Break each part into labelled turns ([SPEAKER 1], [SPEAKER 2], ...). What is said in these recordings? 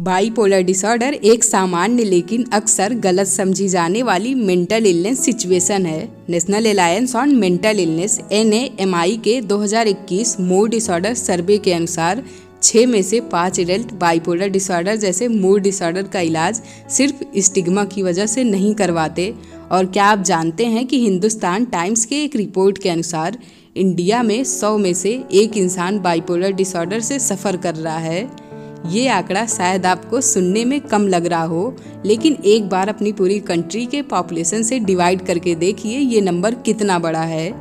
[SPEAKER 1] Bipolar disorder एक सामान्य लेकिन अक्सर गलत समझी जाने वाली मेंटल इलनेस सिचुएशन है। National alliance on mental illness (NAMI) के 2021 मूड डिसऑर्डर सर्वे के अनुसार 6 में से 5 एडल्ट बाइपोलर डिसऑर्डर जैसे मूड डिसऑर्डर का इलाज सिर्फ स्टिग्मा की वजह से नहीं करवाते। और क्या आप जानते हैं कि हिंदुस्तान टाइम्स के एक रिपोर्ट के अनुसार इंडिया में 100 में से 1 इंसान बाइपोलर डिसऑर्डर से सफ़र कर रहा है। ये आंकड़ा शायद आपको सुनने में कम लग रहा हो, लेकिन एक बार अपनी पूरी कंट्री के पॉपुलेशन से डिवाइड करके देखिए ये नंबर कितना बड़ा है।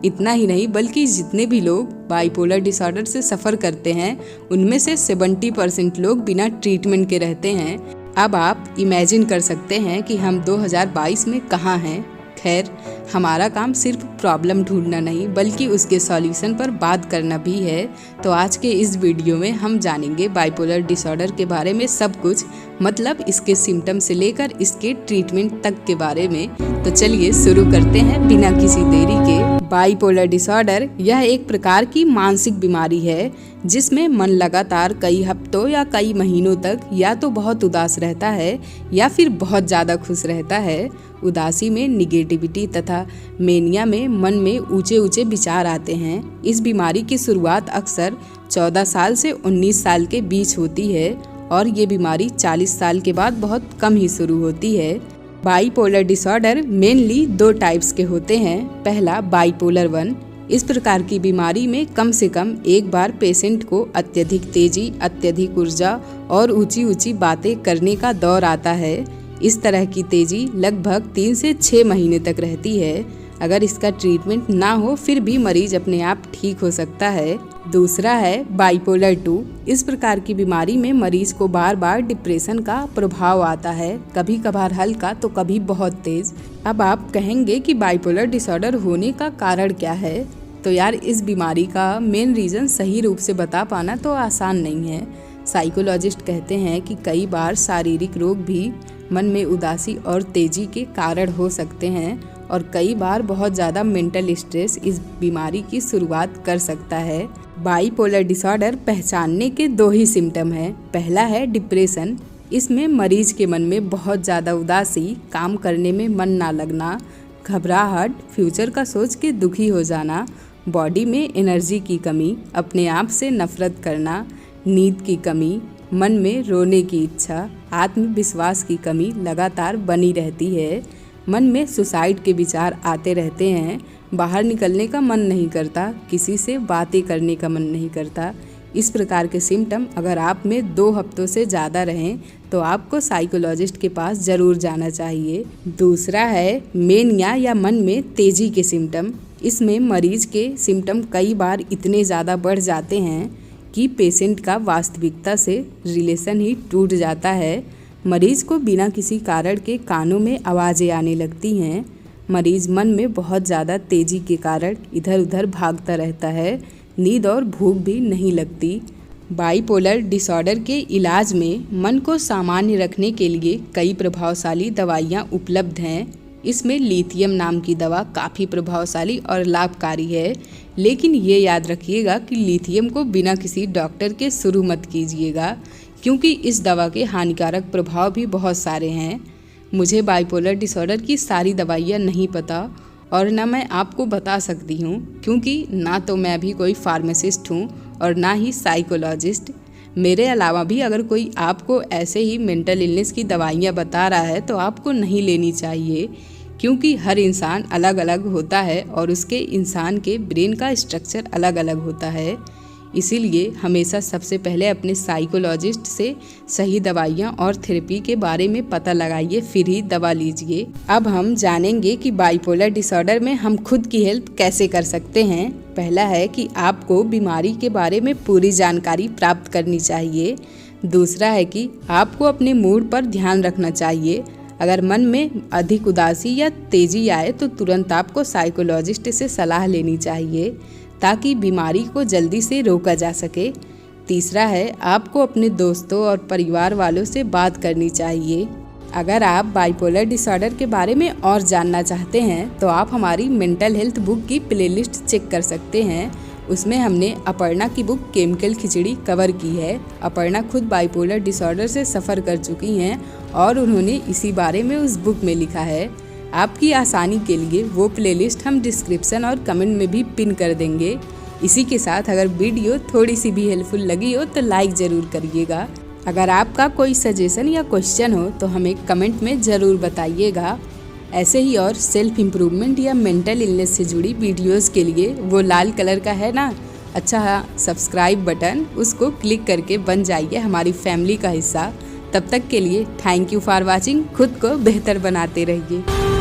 [SPEAKER 1] इतना ही नहीं बल्कि जितने भी लोग बाइपोलर डिसऑर्डर से सफ़र करते हैं उनमें से 70% लोग बिना ट्रीटमेंट के रहते हैं। अब आप इमेजिन कर सकते हैं कि हम 2022 में कहाँ हैं। खैर, हमारा काम सिर्फ प्रॉब्लम ढूंढना नहीं बल्कि उसके सॉल्यूशन पर बात करना भी है। तो आज के इस वीडियो में हम जानेंगे बाइपोलर डिसऑर्डर के बारे में सब कुछ, मतलब इसके सिम्टम से लेकर इसके ट्रीटमेंट तक के बारे में। तो चलिए शुरू करते हैं बिना किसी देरी के। बाइपोलर डिसऑर्डर यह एक प्रकार की मानसिक बीमारी है जिसमें मन लगातार कई हफ्तों या कई महीनों तक या तो बहुत उदास रहता है या फिर बहुत ज़्यादा खुश रहता है। उदासी में निगेटिविटी तथा मेनिया में मन में ऊंचे ऊंचे विचार आते हैं। इस बीमारी की शुरुआत अक्सर 14 साल से 19 साल के बीच होती है और ये बीमारी 40 साल के बाद बहुत कम ही शुरू होती है। बाइपोलर डिसऑर्डर मेनली 2 टाइप्स के होते हैं। पहला बाइपोलर 1। इस प्रकार की बीमारी में कम से कम एक बार पेशेंट को अत्यधिक तेजी, अत्यधिक ऊर्जा और ऊंची ऊंची बातें करने का दौर आता है। इस तरह की तेजी लगभग 3 से 6 महीने तक रहती है। अगर इसका ट्रीटमेंट ना हो फिर भी मरीज अपने आप ठीक हो सकता है। दूसरा है बाइपोलर 2। इस प्रकार की बीमारी में मरीज को बार बार डिप्रेशन का प्रभाव आता है, कभी कभार हल्का तो कभी बहुत तेज। अब आप कहेंगे कि बाइपोलर डिसऑर्डर होने का कारण क्या है? तो यार, इस बीमारी का मेन रीज़न सही रूप से बता पाना तो आसान नहीं है। साइकोलॉजिस्ट कहते हैं कि कई बार शारीरिक रोग भी मन में उदासी और तेजी के कारण हो सकते हैं और कई बार बहुत ज़्यादा मेंटल स्ट्रेस इस बीमारी की शुरुआत कर सकता है। बाइपोलर डिसऑर्डर पहचानने के 2 ही सिम्टम हैं। पहला है डिप्रेशन। इसमें मरीज के मन में बहुत ज़्यादा उदासी, काम करने में मन ना लगना, घबराहट, फ्यूचर का सोच के दुखी हो जाना, बॉडी में एनर्जी की कमी, अपने आप से नफरत करना, नींद की कमी, मन में रोने की इच्छा, आत्मविश्वास की कमी लगातार बनी रहती है। मन में सुसाइड के विचार आते रहते हैं, बाहर निकलने का मन नहीं करता, किसी से बातें करने का मन नहीं करता। इस प्रकार के सिम्टम अगर आप में 2 हफ्तों से ज़्यादा रहें तो आपको साइकोलॉजिस्ट के पास ज़रूर जाना चाहिए। दूसरा है मेनिया या मन में तेजी के सिम्टम। इसमें मरीज के सिम्टम कई बार इतने ज़्यादा बढ़ जाते हैं कि पेशेंट का वास्तविकता से रिलेशन ही टूट जाता है। मरीज को बिना किसी कारण के कानों में आवाज़ें आने लगती हैं। मरीज मन में बहुत ज़्यादा तेजी के कारण इधर उधर भागता रहता है। नींद और भूख भी नहीं लगती। बाइपोलर डिसऑर्डर के इलाज में मन को सामान्य रखने के लिए कई प्रभावशाली दवाइयाँ उपलब्ध हैं। इसमें लिथियम नाम की दवा काफ़ी प्रभावशाली और लाभकारी है, लेकिन ये याद रखिएगा कि लिथियम को बिना किसी डॉक्टर के शुरू मत कीजिएगा क्योंकि इस दवा के हानिकारक प्रभाव भी बहुत सारे हैं। मुझे बाइपोलर डिसऑर्डर की सारी दवाइयाँ नहीं पता और ना मैं आपको बता सकती हूँ क्योंकि ना तो मैं भी कोई फार्मासिस्ट हूँ और ना ही साइकोलॉजिस्ट। मेरे अलावा भी अगर कोई आपको ऐसे ही मेंटल इलनेस की दवाइयाँ बता रहा है तो आपको नहीं लेनी चाहिए क्योंकि हर इंसान अलग अलग होता है और उसके इंसान के ब्रेन का स्ट्रक्चर अलग अलग होता है। इसीलिए हमेशा सबसे पहले अपने साइकोलॉजिस्ट से सही दवाइयाँ और थेरेपी के बारे में पता लगाइए, फिर ही दवा लीजिए। अब हम जानेंगे कि बाइपोलर डिसऑर्डर में हम खुद की हेल्प कैसे कर सकते हैं। पहला है कि आपको बीमारी के बारे में पूरी जानकारी प्राप्त करनी चाहिए। दूसरा है कि आपको अपने मूड पर ध्यान रखना चाहिए। अगर मन में अधिक उदासी या तेजी आए तो तुरंत आपको साइकोलॉजिस्ट से सलाह लेनी चाहिए ताकि बीमारी को जल्दी से रोका जा सके। तीसरा है आपको अपने दोस्तों और परिवार वालों से बात करनी चाहिए। अगर आप बाइपोलर डिसऑर्डर के बारे में और जानना चाहते हैं तो आप हमारी मेंटल हेल्थ बुक की प्लेलिस्ट चेक कर सकते हैं उसमें हमने अपर्णा की बुक केमिकल खिचड़ी कवर की है। अपर्णा खुद बाइपोलर डिसऑर्डर से सफ़र कर चुकी हैं और उन्होंने इसी बारे में उस बुक में लिखा है। आपकी आसानी के लिए वो प्लेलिस्ट हम डिस्क्रिप्शन और कमेंट में भी पिन कर देंगे। इसी के साथ अगर वीडियो थोड़ी सी भी हेल्पफुल लगी हो तो लाइक ज़रूर करिएगा। अगर आपका कोई सजेशन या क्वेश्चन हो तो हमें कमेंट में ज़रूर बताइएगा। ऐसे ही और सेल्फ इम्प्रूवमेंट या मेंटल इलनेस से जुड़ी वीडियोस के लिए वो लाल कलर का है ना, अच्छा सब्सक्राइब बटन, उसको क्लिक करके बन जाइए हमारी फैमिली का हिस्सा। तब तक के लिए थैंक यू फॉर वॉचिंग। खुद को बेहतर बनाते रहिए।